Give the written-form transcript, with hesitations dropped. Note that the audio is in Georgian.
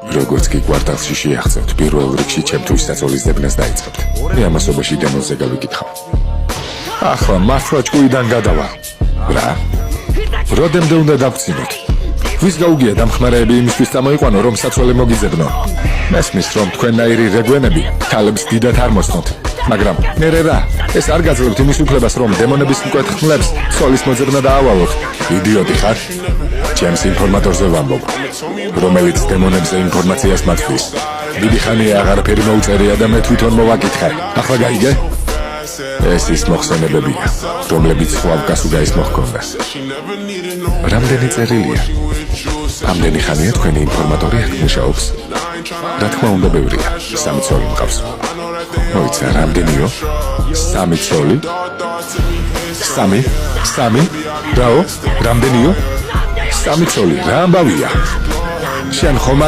როგორც კი კვარტალში შეახცევთ, პირველ რიგში ჩემთვის საწოლის დებნას დაიწყებთ. მე ამასობაში დემონზე გავიკითხავ. ახლა მართლა ჭკუიდან გადავა. რა? როდემდე უნდა დავწინოთ? ვის გაუგია დამხმარეები იმისთვის წამოიყვანო, რომ საცოლე მოგიძებნო? მესმის, რომ თქვენნაირი რეგვენები თალებს დიდად არ მოსწონთ. მაგრამ მერე რა? ეს არ გაძლევთ იმის უფლებას, რომ დემონების მკვეთრ ხმლებს ცოლის მოძებნა დაავალოთ. იდიოტი ხარ? ჩემს ინფორმატორზე ვამბობ, რომელიც დემონებზე ინფორმაციას მათთვის. დიდი ხანია აღარაფერი მოუწერია და მე თვითონ მოვაკითხე. ახლა გაიგე? ეს ის მოხსენებებია, რომლებიც სხვა გასუგაის მოჰქონდა. რამდენი წერილია? ამდენი ხანია თქვენი ინფორმატორი აქ მუშაობს? რა თქმა უნდა ბევრია, 3 ცოლი მყავს. მოიცა, რამდენიო? 3 ცოლი? 3? რაო? რამდენიო? 3 ცოლი, რა ამბავია? შენ ხომ